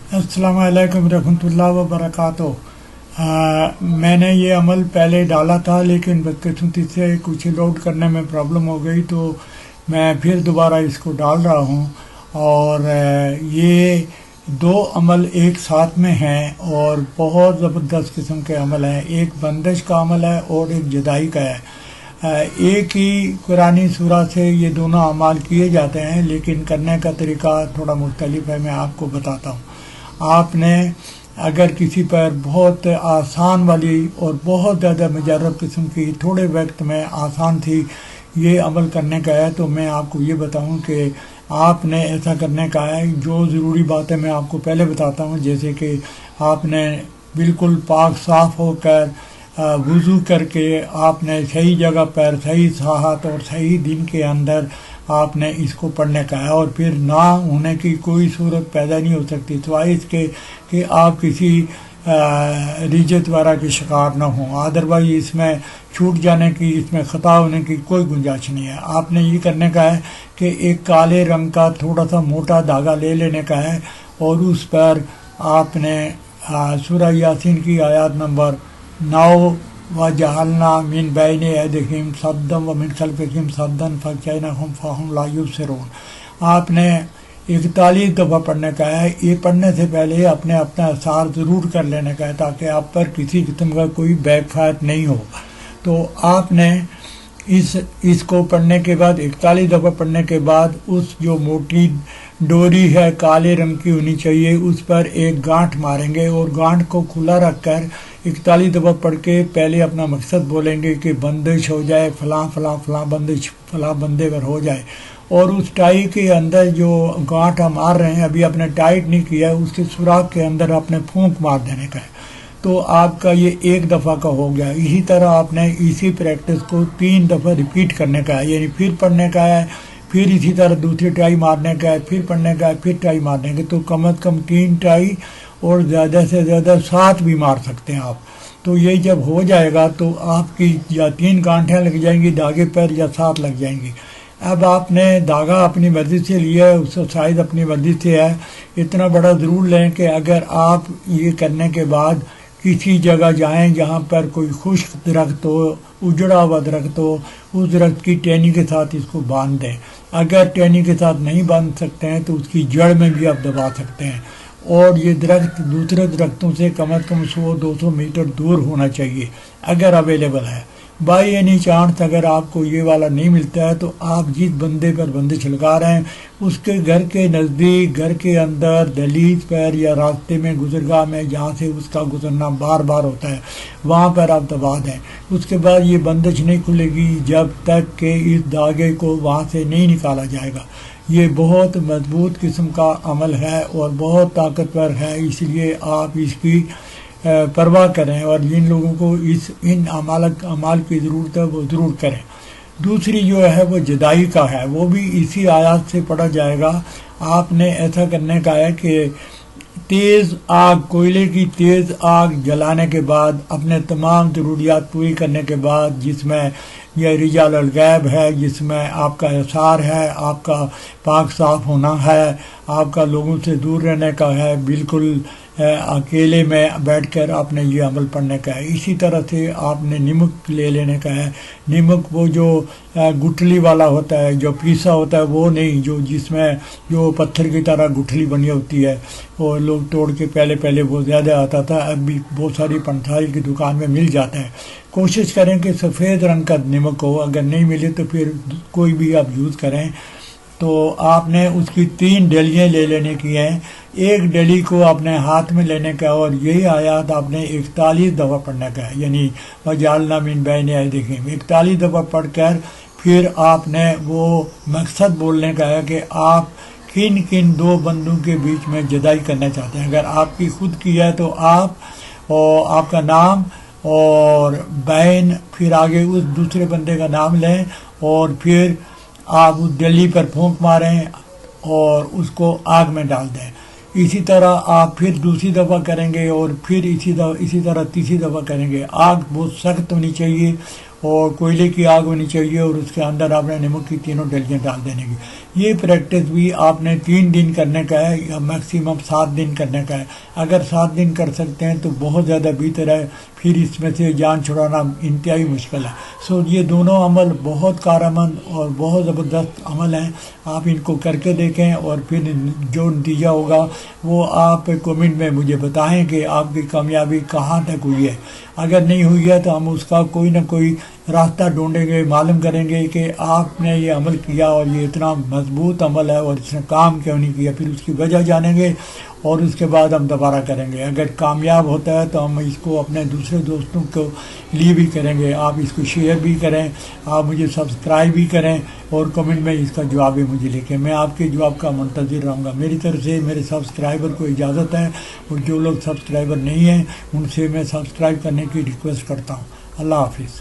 अस्सलाम वालेकुम रहमतुल्लाह व बरकातुहू। मैंने ये अमल पहले डाला था लेकिन बदकिस्मती से कुछ लोड करने में प्रॉब्लम हो गई, तो मैं फिर दोबारा इसको डाल रहा हूँ। और ये दो अमल एक साथ में हैं और बहुत ज़बरदस्त किस्म के अमल हैं। एक बंदिश का अमल है और एक जुदाई का है। एक ही कुरानी सूरा से ये दोनों अमाल किए जाते हैं, लेकिन करने का तरीका थोड़ा मुख्तलिफ है। मैं आपको बताता हूँ। आपने अगर किसी पर बहुत आसान वाली और बहुत ज़्यादा मुजर्रब किस्म की थोड़े वक्त में आसान थी ये अमल करने का है, तो मैं आपको ये बताऊं कि आपने ऐसा करने का है। जो ज़रूरी बातें मैं आपको पहले बताता हूं, जैसे कि आपने बिल्कुल पाक साफ़ होकर वज़ू करके आपने सही जगह पर सही साहत और सही दिन के अंदर आपने इसको पढ़ने का है। और फिर ना होने की कोई सूरत पैदा नहीं हो सकती सिवाय इसके कि आप किसी रिजत वगैरह के शिकार ना हों। अदरवाइज इसमें छूट जाने की, इसमें ख़ता होने की कोई गुंजाइश नहीं है। आपने ये करने का है कि एक काले रंग का थोड़ा सा मोटा धागा ले लेने का है और उस पर आपने सूरह यासीन की आयत नंबर 9 व जहलना मिन बैन यदिहिम सद्दन व मिन खल्फिहिम सद्दन फजअयनाहुम फहुम ला युबसिरून आपने 41 दफ़ा पढ़ने का है। ये पढ़ने से पहले अपने अपना असार ज़रूर कर लेने का है ताकि आप पर किसी किस्म का कोई बैकफायर नहीं हो। तो आपने इसको पढ़ने के बाद 41 दफ़ा पढ़ने के बाद उस जो मोटी डोरी है काले रंग की होनी चाहिए, उस पर एक गांठ मारेंगे और गांठ को खुला रखकर 41 दफ़ा पढ़ के पहले अपना मकसद बोलेंगे कि बंदिश हो जाए, फ़लाँ फ़लाँ फ़लाँ बंदिश फ़लाँ बंदे पर हो जाए। और उस टाई के अंदर जो गांठ हम मार रहे हैं, अभी आपने टाइट नहीं किया है, उसके सुराख के अंदर आपने फूंक मार देने का है। तो आपका ये एक दफ़ा का हो गया। इसी तरह आपने इसी प्रैक्टिस को 3 दफ़ा रिपीट करने का है, यानी फिर पढ़ने का है, फिर इसी तरह दूसरी ट्राई मारने का है, फिर पढ़ने का है, फिर ट्राई मारने का। तो कम अज़ कम 3 ट्राई और ज़्यादा से ज़्यादा 7 भी मार सकते हैं आप। तो ये जब हो जाएगा तो आपकी या 3 गांठें लग जाएंगी धागे पर या 7 लग जाएंगी। अब आपने धागा अपनी मर्ज़ी से लिया है, उसका साइज़ अपनी मर्ज़ी से है। इतना बड़ा ज़रूर लें कि अगर आप ये करने के बाद किसी जगह जाएं जहाँ पर कोई खुश्क दरख्त हो, उजड़ा हुआ दरख्त हो, उस दरख्त की टहनी के साथ इसको बांध दें। अगर टहनी के साथ नहीं बांध सकते हैं तो उसकी जड़ में भी आप दबा सकते हैं। और ये दरख्त दूसरे दरख्तों से कम अज़ कम 100-200 मीटर दूर होना चाहिए अगर अवेलेबल है। बाई एनी चांस अगर आपको ये वाला नहीं मिलता है तो आप जिस बंदे पर बंदिश लगा रहे हैं उसके घर के नज़दीक, घर के अंदर, दहलीज पर या रास्ते में, गुजरगाह में, जहाँ से उसका गुजरना बार बार होता है, वहाँ पर आप दबा दें। उसके बाद ये बंदिश नहीं खुलेगी जब तक कि इस धागे को वहाँ से नहीं निकाला जाएगा। ये बहुत मजबूत किस्म का अमल है और बहुत ताकतवर है, इसलिए आप इसकी परवाह करें और जिन लोगों को इन अमाल की ज़रूरत है वो ज़रूर करें। दूसरी जो है वो जुदाई का है, वो भी इसी आयत से पढ़ा जाएगा। आपने ऐसा करने का है कि तेज़ आग, कोयले की तेज़ आग जलाने के बाद, अपने तमाम ज़रूरियात पूरी करने के बाद, जिसमें यह रिजाल अल गैब है, जिसमें आपका असार है, आपका पाक साफ होना है, आपका लोगों से दूर रहने का है, बिल्कुल अकेले में बैठकर आपने ये अमल पढ़ने का है। इसी तरह से आपने नमक ले लेने का है। नमक वो जो गुठली वाला होता है, जो पीसा होता है, वो नहीं, जो जिसमें जो पत्थर की तरह गुठली बनी होती है, वो लोग तोड़ के पहले वो ज़्यादा आता था, अब भी बहुत सारी पंसारी की दुकान में मिल जाते हैं। कोशिश करें कि सफ़ेद रंग का नमक हो, अगर नहीं मिले तो फिर कोई भी आप यूज़ करें। तो आपने उसकी 3 डलियाँ ले लेने की हैं। एक डली को आपने हाथ में लेने का और यही आयत आपने 41 दफ़ा पढ़ने का है, यानी वजअलना मिन बैन यदिहिम 41 दफ़ा पढ़कर फिर आपने वो मकसद बोलने का है कि आप किन किन 2 बंदों के बीच में जुदाई करना चाहते हैं। अगर आपकी खुद की है तो आप और आपका नाम और बैन, फिर आगे उस दूसरे बंदे का नाम लें और फिर आप उस डली पर फूंक मारें और उसको आग में डाल दें। इसी तरह आप फिर दूसरी दफ़ा करेंगे और फिर इसी तरह तीसरी दफ़ा करेंगे। आग बहुत सख्त होनी चाहिए اور کوئلے کی آگ ہونی چاہیے اور اس کے اندر آپ نے نمک کی تینوں ڈلیاں ڈال دینے کی. یہ پریکٹس بھی آپ نے 3 دن کرنے کا ہے یا میکسیمم 7 دن کرنے کا ہے. اگر 7 دن کر سکتے ہیں تو بہت زیادہ بہتر ہے، پھر اس میں سے جان چھڑانا انتہائی مشکل ہے. سو یہ دونوں عمل بہت کارآمد اور بہت زبردست عمل ہیں. آپ ان کو کر کے دیکھیں اور پھر جو نتیجہ ہوگا وہ آپ کمنٹ میں مجھے بتائیں کہ آپ کی کامیابی کہاں تک ہوئی ہے. اگر نہیں ہوئی ہے تو ہم اس کا کوئی نہ کوئی راستہ ڈھونڈیں گے، معلوم کریں گے کہ آپ نے یہ عمل کیا اور یہ اتنا مضبوط عمل ہے اور اس نے کام کیوں نہیں کیا، پھر اس کی وجہ جانیں گے اور اس کے بعد ہم دوبارہ کریں گے. اگر کامیاب ہوتا ہے تو ہم اس کو اپنے دوسرے دوستوں کو لیے بھی کریں گے. آپ اس کو شیئر بھی کریں، آپ مجھے سبسکرائب بھی کریں اور کمنٹ میں اس کا جواب بھی مجھے لکھیں. میں آپ کے جواب کا منتظر رہوں گا. میری طرف سے میرے سبسکرائبر کو اجازت ہے، اور جو لوگ سبسکرائبر نہیں ہیں ان سے میں سبسکرائب کرنے کی ریکویسٹ کرتا ہوں. اللہ حافظ.